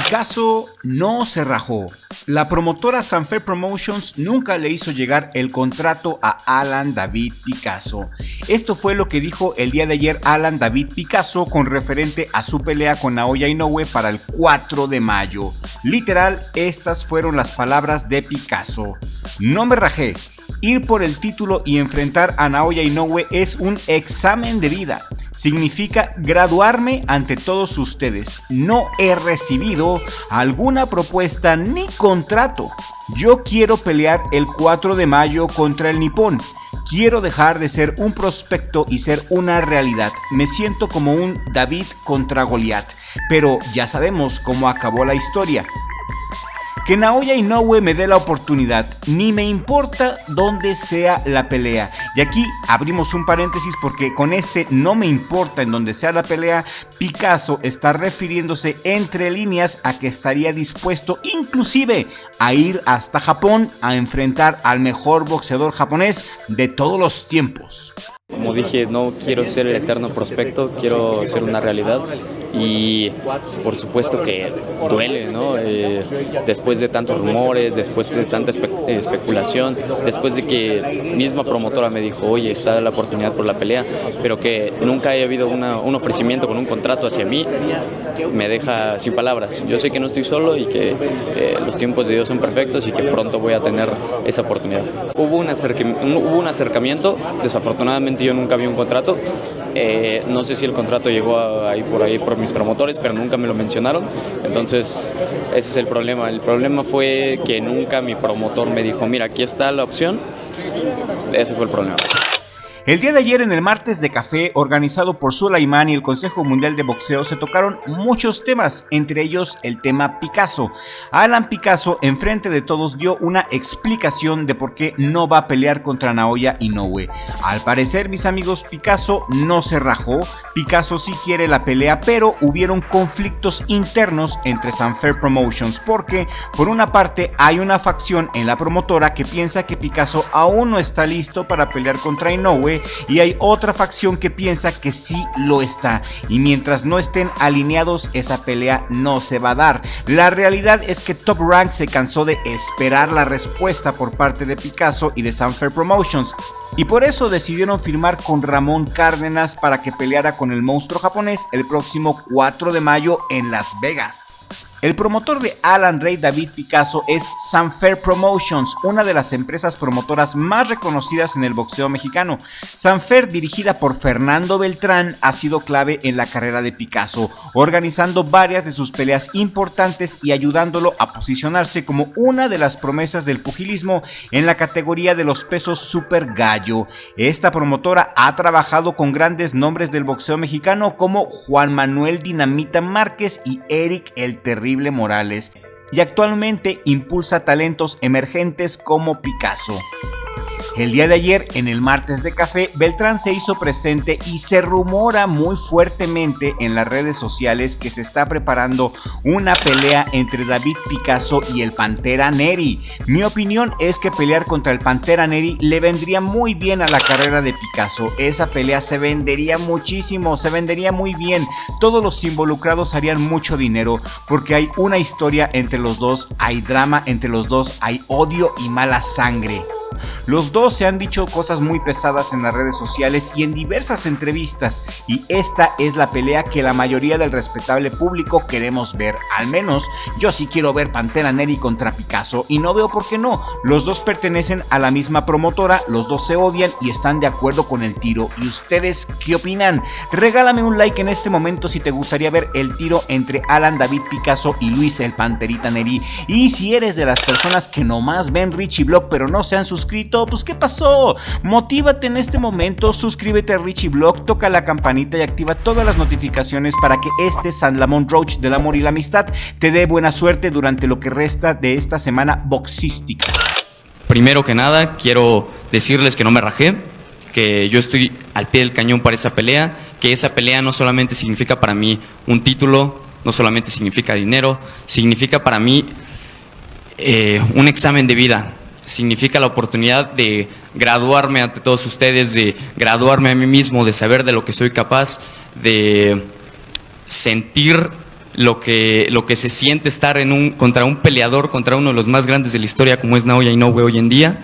Picasso no se rajó. La promotora Sanfer Promotions nunca le hizo llegar el contrato a Alan David Picasso. Esto fue lo que dijo el día de ayer Alan David Picasso con referente a su pelea con Naoya Inoue para el 4 de mayo. Literal, estas fueron las palabras de Picasso. No me rajé. Ir por el título y enfrentar a Naoya Inoue es un examen de vida. Significa graduarme ante todos ustedes. No he recibido alguna propuesta ni contrato. Yo quiero pelear el 4 de mayo contra el nipón. Quiero dejar de ser un prospecto y ser una realidad. Me siento como un David contra Goliat. Pero ya sabemos cómo acabó la historia. Que Naoya Inoue me dé la oportunidad, ni me importa dónde sea la pelea. Y aquí abrimos un paréntesis porque con este no me importa en dónde sea la pelea, Picasso está refiriéndose entre líneas a que estaría dispuesto inclusive a ir hasta Japón a enfrentar al mejor boxeador japonés de todos los tiempos. Como dije, no quiero ser el eterno prospecto, quiero ser una realidad y por supuesto que duele, ¿no? Después de tantos rumores, después de tanta especulación, después de que misma promotora me dijo, oye, está la oportunidad por la pelea, pero que nunca haya habido un ofrecimiento con un contrato hacia mí, me deja sin palabras. Yo sé que no estoy solo y que los tiempos de Dios son perfectos y que pronto voy a tener esa oportunidad. Hubo un acercamiento, desafortunadamente yo nunca vi un contrato. No sé si el contrato llegó por ahí por mis promotores, pero nunca me lo mencionaron. Entonces ese es el problema. El problema fue que nunca mi promotor me dijo, mira, aquí está la opción. Ese fue el problema. El día de ayer en el Martes de Café, organizado por Sulaiman y el Consejo Mundial de Boxeo, se tocaron muchos temas, entre ellos el tema Picasso. Alan Picasso, enfrente de todos, dio una explicación de por qué no va a pelear contra Naoya Inoue. Al parecer, mis amigos, Picasso no se rajó. Picasso sí quiere la pelea, pero hubieron conflictos internos entre Sanfer Promotions, porque por una parte hay una facción en la promotora que piensa que Picasso aún no está listo para pelear contra Inoue, y hay otra facción que piensa que sí lo está, y mientras no estén alineados esa pelea no se va a dar. La realidad es que Top Rank se cansó de esperar la respuesta por parte de Picasso y de Sanfer Promotions, y por eso decidieron firmar con Ramón Cárdenas para que peleara con el monstruo japonés el próximo 4 de mayo en Las Vegas. El promotor de Alan Rey David Picasso es Sanfer Promotions, una de las empresas promotoras más reconocidas en el boxeo mexicano. Sanfer, dirigida por Fernando Beltrán, ha sido clave en la carrera de Picasso, organizando varias de sus peleas importantes y ayudándolo a posicionarse como una de las promesas del pugilismo en la categoría de los pesos super gallo. Esta promotora ha trabajado con grandes nombres del boxeo mexicano como Juan Manuel Dinamita Márquez y Eric el Terrible Morales, y actualmente impulsa talentos emergentes como Picasso. El día de ayer, en el Martes de Café, Beltrán se hizo presente y se rumora muy fuertemente en las redes sociales que se está preparando una pelea entre David Picasso y el Pantera Neri. Mi opinión es que pelear contra el Pantera Neri le vendría muy bien a la carrera de Picasso. Esa pelea se vendería muchísimo, se vendería muy bien. Todos los involucrados harían mucho dinero porque hay una historia entre los dos, hay drama entre los dos, hay odio y mala sangre. Los dos se han dicho cosas muy pesadas en las redes sociales y en diversas entrevistas, y esta es la pelea que la mayoría del respetable público queremos ver. Al menos yo sí quiero ver Pantera Neri contra Picasso y no veo por qué no. Los dos pertenecen a la misma promotora, los dos se odian y están de acuerdo con el tiro. ¿Y ustedes qué opinan? Regálame un like en este momento si te gustaría ver el tiro entre Alan David Picasso y Luis el Panterita Neri. Y si eres de las personas que nomás ven Richie Blog pero no se han suscrito, pues ¿qué pasó? Motívate en este momento, suscríbete a Richie Blog, toca la campanita y activa todas las notificaciones para que este San Lamont Roach del amor y la amistad te dé buena suerte durante lo que resta de esta semana boxística. Primero que nada, quiero decirles que no me rajé, que yo estoy al pie del cañón para esa pelea, que esa pelea no solamente significa para mí un título, no solamente significa dinero, significa para mí un examen de vida. Significa la oportunidad de graduarme ante todos ustedes, de graduarme a mí mismo, de saber de lo que soy capaz, de sentir lo que se siente estar contra un peleador, contra uno de los más grandes de la historia como es Naoya Inoue hoy en día.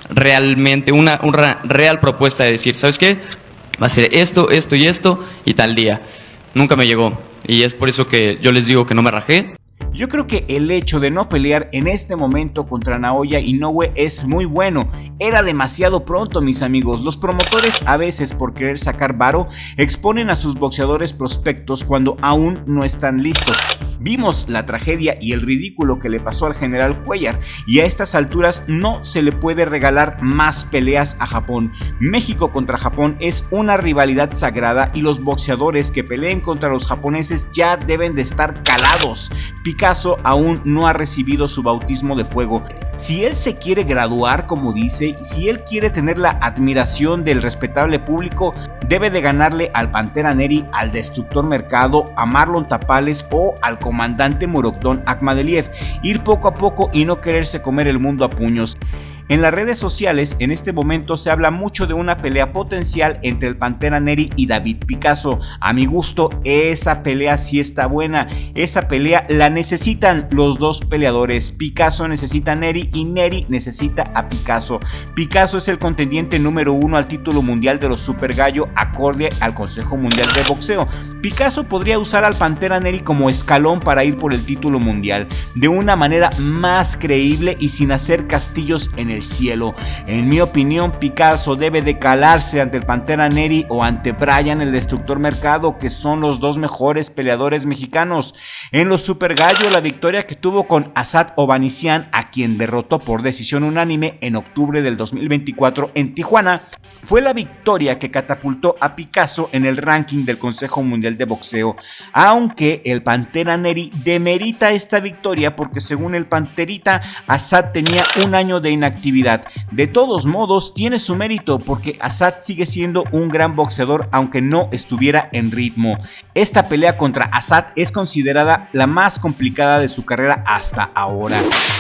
Realmente una real propuesta de decir, ¿sabes qué? Va a ser esto, esto y esto y tal día. Nunca me llegó y es por eso que yo les digo que no me rajé. Yo creo que el hecho de no pelear en este momento contra Naoya Inoue es muy bueno. Era demasiado pronto, mis amigos. Los promotores, a veces por querer sacar varo, exponen a sus boxeadores prospectos cuando aún no están listos. Vimos la tragedia y el ridículo que le pasó al general Cuellar, y a estas alturas no se le puede regalar más peleas a Japón. México contra Japón es una rivalidad sagrada y los boxeadores que peleen contra los japoneses ya deben de estar calados. Picasso aún no ha recibido su bautismo de fuego. Si él se quiere graduar, como dice, si él quiere tener la admiración del respetable público, debe de ganarle al Pantera Neri, al Destructor Mercado, a Marlon Tapales o al comandante Murodjon Akhmadaliev. Ir poco a poco y no quererse comer el mundo a puños. En las redes sociales en este momento se habla mucho de una pelea potencial entre el Pantera Neri y David Picasso. A mi gusto, esa pelea sí está buena. Esa pelea la necesitan los dos peleadores. Picasso necesita a Neri y Neri necesita a Picasso. Picasso es el contendiente número 1 al título mundial de los Super Gallo acorde al Consejo Mundial de Boxeo. Picasso podría usar al Pantera Neri como escalón para ir por el título mundial de una manera más creíble y sin hacer castillos en el cielo. En mi opinión, Picasso debe de calarse ante el Pantera Neri o ante Brian el Destructor Mercado, que son los dos mejores peleadores mexicanos. En los Super Gallo, la victoria que tuvo con Asad Ovanesian, a quien derrotó por decisión unánime en octubre del 2024 en Tijuana, fue la victoria que catapultó a Picasso en el ranking del Consejo Mundial de Boxeo. Aunque el Pantera Neri demerita esta victoria porque según el Panterita, Asad tenía un año de inactividad. De todos modos, tiene su mérito porque Asad sigue siendo un gran boxeador aunque no estuviera en ritmo. Esta pelea contra Asad es considerada la más complicada de su carrera hasta ahora.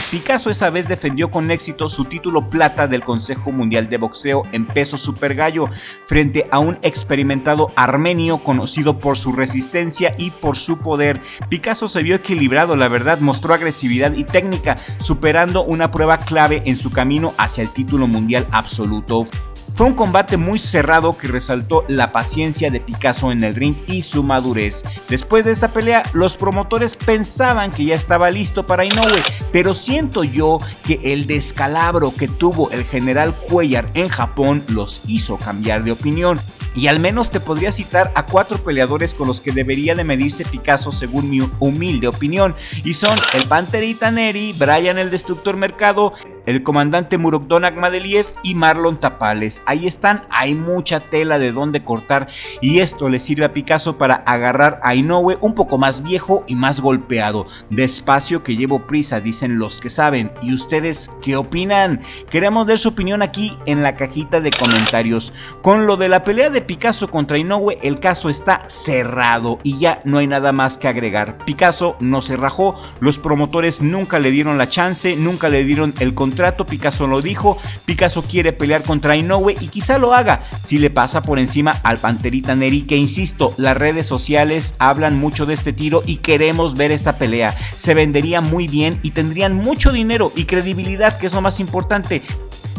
Picasso esa vez defendió con éxito su título plata del Consejo Mundial de Boxeo en peso Super Gallo frente a un experimentado armenio conocido por su resistencia y por su poder. Picasso se vio equilibrado, la verdad, mostró agresividad y técnica, superando una prueba clave en su camino hacia el título mundial absoluto. Fue un combate muy cerrado que resaltó la paciencia de Picasso en el ring y su madurez. Después de esta pelea, los promotores pensaban que ya estaba listo para Inoue, pero siento yo que el descalabro que tuvo el general Cuellar en Japón los hizo cambiar de opinión. Y al menos te podría citar a 4 peleadores con los que debería de medirse Picasso según mi humilde opinión, y son el Panterita Neri, Brian el Destructor Mercado, el comandante Murodjon Akhmadaliev y Marlon Tapales. Ahí están, hay mucha tela de donde cortar y esto le sirve a Picasso para agarrar a Inoue un poco más viejo y más golpeado. Despacio que llevo prisa, dicen los que saben. ¿Y ustedes qué opinan? Queremos ver su opinión aquí en la cajita de comentarios. Con lo de la pelea de Picasso contra Inoue, el caso está cerrado y ya no hay nada más que agregar. Picasso no se rajó, los promotores nunca le dieron la chance, nunca le dieron el contrato. Picasso lo dijo, Picasso quiere pelear contra Inoue y quizá lo haga si le pasa por encima al Panterita Neri, que insisto, las redes sociales hablan mucho de este tiro y queremos ver esta pelea. Se vendería muy bien y tendrían mucho dinero y credibilidad, que es lo más importante.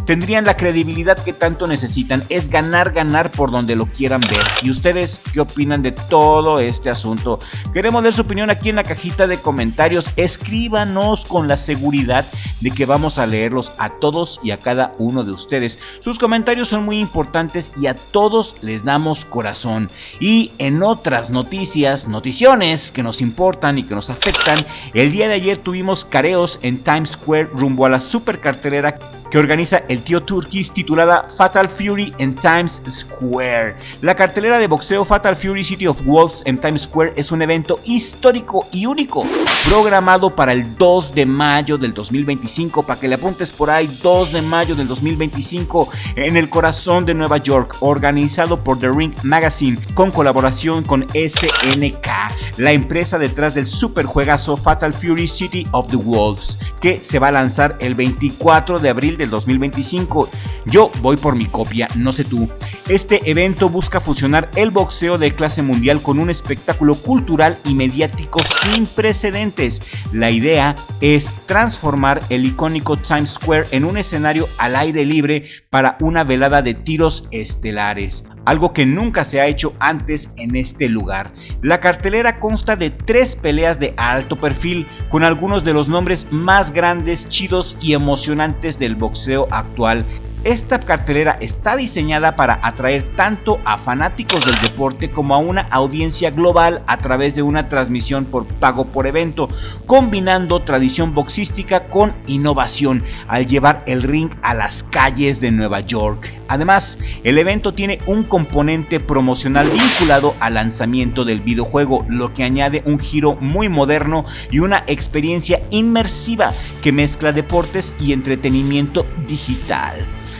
Tendrían la credibilidad que tanto necesitan. Es ganar, ganar por donde lo quieran ver. ¿Y ustedes qué opinan de todo este asunto? Queremos ver su opinión aquí en la cajita de comentarios. Escríbanos con la seguridad de que vamos a leerlos a todos y a cada uno de ustedes. Sus comentarios son muy importantes y a todos les damos corazón. Y en otras noticiones que nos importan y que nos afectan, el día de ayer tuvimos careos en Times Square rumbo a la super cartelera que organiza el tío Turquís titulada Fatal Fury en Times Square. La cartelera de boxeo Fatal Fury City of Wolves en Times Square es un evento histórico y único, programado para el 2 de mayo del 2025, para que le apuntes por ahí, 2 de mayo del 2025, en el corazón de Nueva York, organizado por The Ring Magazine, con colaboración con SNK, la empresa detrás del superjuegazo Fatal Fury City of the Wolves, que se va a lanzar el 24 de abril abril del 2025. Yo voy por mi copia, no sé tú. Este evento busca fusionar el boxeo de clase mundial con un espectáculo cultural y mediático sin precedentes. La idea es transformar el icónico Times Square en un escenario al aire libre para una velada de tiros estelares, algo que nunca se ha hecho antes en este lugar. La cartelera consta de 3 peleas de alto perfil, con algunos de los nombres más grandes, chidos y emocionantes del boxeo actual. Esta cartelera está diseñada para atraer tanto a fanáticos del deporte como a una audiencia global a través de una transmisión por pago por evento, combinando tradición boxística con innovación al llevar el ring a las calles de Nueva York. Además, el evento tiene un componente promocional vinculado al lanzamiento del videojuego, lo que añade un giro muy moderno y una experiencia inmersiva que mezcla deportes y entretenimiento digital.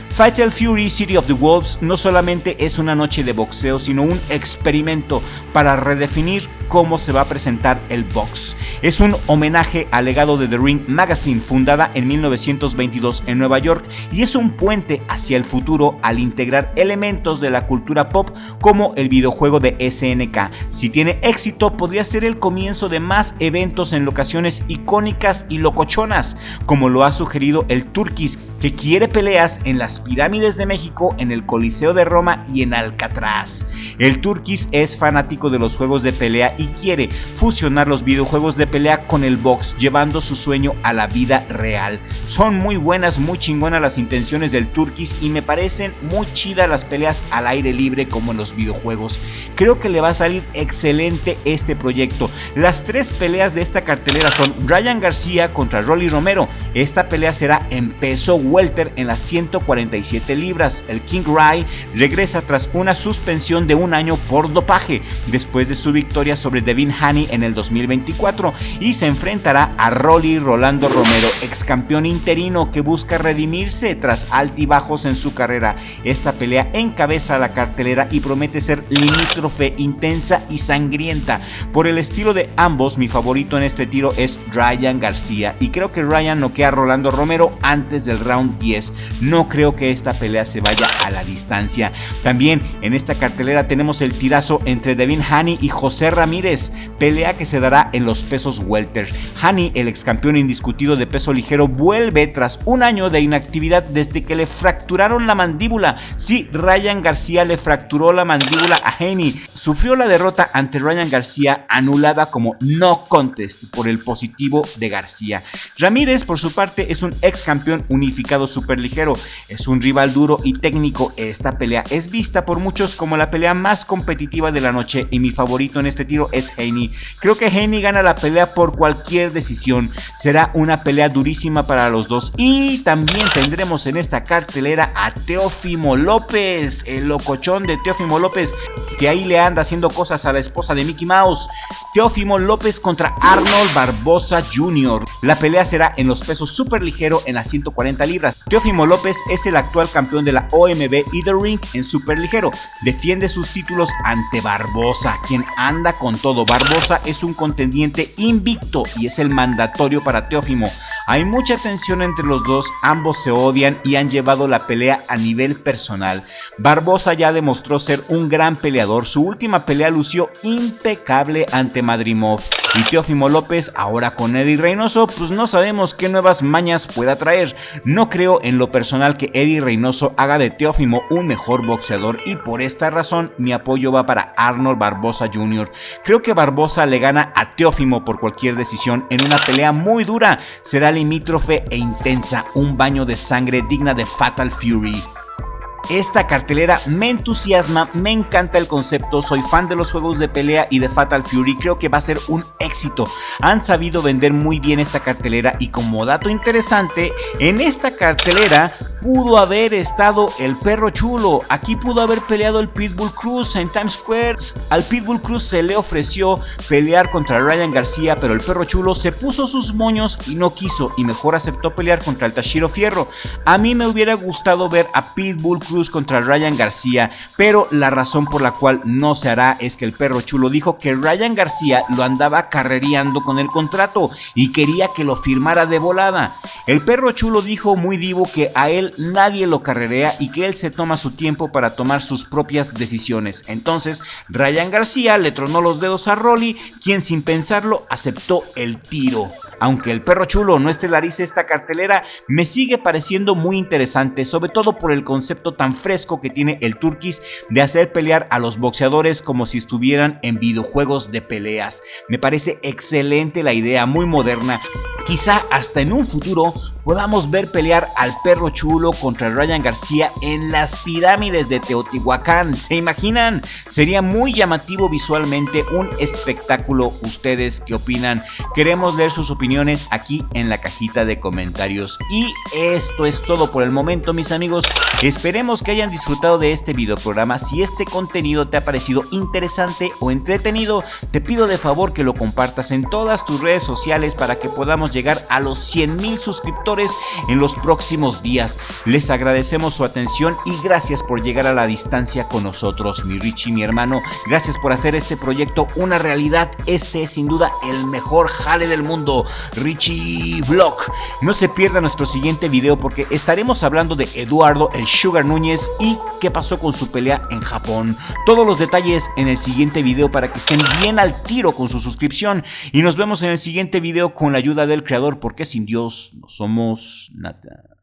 Fatal Fury City of the Wolves no solamente es una noche de boxeo, sino un experimento para redefinir cómo se va a presentar el box. Es un homenaje al legado de The Ring Magazine, fundada en 1922 en Nueva York, y es un puente hacia el futuro al integrar elementos de la cultura pop como el videojuego de SNK. Si tiene éxito, podría ser el comienzo de más eventos en locaciones icónicas y locochonas, como lo ha sugerido el Turquís, que quiere peleas en las pirámides de México, en el Coliseo de Roma y en Alcatraz. El Turquís es fanático de los juegos de pelea y quiere fusionar los videojuegos de pelea con el box, llevando su sueño a la vida real. Son muy buenas, muy chingonas las intenciones del Turquís y me parecen muy chidas las peleas al aire libre como en los videojuegos. Creo que le va a salir excelente este proyecto. Las 3 peleas de esta cartelera son Ryan García contra Rolly Romero. Esta pelea será en peso welter en las 147 libras. El King Rai regresa tras una suspensión de 1 año por dopaje después de su victoria sobre Devin Haney en el 2024 y se enfrentará a Rolly Rolando Romero, ex campeón interino que busca redimirse tras altibajos en su carrera. Esta pelea encabeza la cartelera y promete ser limítrofe, intensa y sangrienta. Por el estilo de ambos, mi favorito en este tiro es Ryan García y creo que Ryan noquea a Rolando Romero antes del round 10. No creo que esta pelea se vaya a la distancia. También en esta cartelera tenemos el tirazo entre Devin Haney y José Ramírez, pelea que se dará en los pesos welter. Haney, el ex campeón indiscutido de peso ligero, vuelve tras 1 año de inactividad desde que le fracturaron la mandíbula. Sí, Ryan García le fracturó la mandíbula a Haney. Sufrió la derrota ante Ryan García, anulada como no contest por el positivo de García. Ramírez, por su parte, es un ex campeón unificado superligero. Es un rival duro y técnico. Esta pelea es vista por muchos como la pelea más competitiva de la noche y mi favorito en este tiro es Haney. Creo que Haney gana la pelea por cualquier decisión. Será una pelea durísima para los dos. Y también tendremos en esta cartelera a Teófimo López, el locochón de Teófimo López, que ahí le anda haciendo cosas a la esposa de Mickey Mouse. Teófimo López contra Arnold Barbosa Jr. La pelea será en los pesos superligero en las 140 libras. Teófimo López es el actual campeón de la OMB y The Ring en superligero. Defiende sus títulos ante Barbosa, quien anda con todo. Barbosa es un contendiente invicto y es el mandatorio para Teófimo. Hay mucha tensión entre los dos, ambos se odian y han llevado la pelea a nivel personal. Barbosa ya demostró ser un gran peleador, su última pelea lució impecable ante Madrimov. Y Teófimo López, ahora con Eddie Reynoso, pues no sabemos qué nuevas mañas pueda traer. No creo en lo personal que Eddie Reynoso haga de Teófimo un mejor boxeador y por esta razón mi apoyo va para Arnold Barbosa Jr. Creo que Barbosa le gana a Teófimo por cualquier decisión en una pelea muy dura. Será limítrofe e intensa, un baño de sangre digna de Fatal Fury. Esta cartelera me entusiasma, me encanta el concepto, soy fan de los juegos de pelea y de Fatal Fury, creo que va a ser un éxito. Han sabido vender muy bien esta cartelera y como dato interesante, en esta cartelera pudo haber estado el Perro Chulo, aquí pudo haber peleado el Pitbull Cruz en Times Square. Al Pitbull Cruz se le ofreció pelear contra Ryan García, pero el Perro Chulo se puso sus moños y no quiso y mejor aceptó pelear contra el Tashiro Fierro. A mí me hubiera gustado ver a Pitbull Cruz contra Ryan García, pero la razón por la cual no se hará es que el Perro Chulo dijo que Ryan García lo andaba carrereando con el contrato y quería que lo firmara de volada. El Perro Chulo dijo muy divo que a él nadie lo carrerea y que él se toma su tiempo para tomar sus propias decisiones. Entonces Ryan García le tronó los dedos a Rolly, quien sin pensarlo aceptó el tiro. Aunque el Perro Chulo no estelarice esta cartelera, me sigue pareciendo muy interesante, sobre todo por el concepto tan fresco que tiene el Turquís de hacer pelear a los boxeadores como si estuvieran en videojuegos de peleas. Me parece excelente la idea, muy moderna. Quizá hasta en un futuro podamos ver pelear al Perro Chulo contra Ryan García en las pirámides de Teotihuacán. ¿Se imaginan? Sería muy llamativo visualmente, un espectáculo. ¿Ustedes qué opinan? Queremos leer sus opiniones aquí en la cajita de comentarios. Y esto es todo por el momento, mis amigos. Esperemos que hayan disfrutado de este videoprograma. Si este contenido te ha parecido interesante o entretenido, te pido de favor que lo compartas en todas tus redes sociales para que podamos llegar a los 100,000 suscriptores en los próximos días. Les agradecemos su atención y gracias por llegar a la distancia con nosotros, mi Richie, mi hermano. Gracias por hacer este proyecto una realidad. Este es sin duda el mejor jale del mundo, Richie Vlog. No se pierda nuestro siguiente video porque estaremos hablando de Eduardo el Sugar Núñez y qué pasó con su pelea en Japón. Todos los detalles en el siguiente video para que estén bien al tiro con su suscripción y nos vemos en el siguiente video con la ayuda del creador, porque sin Dios no somos nada.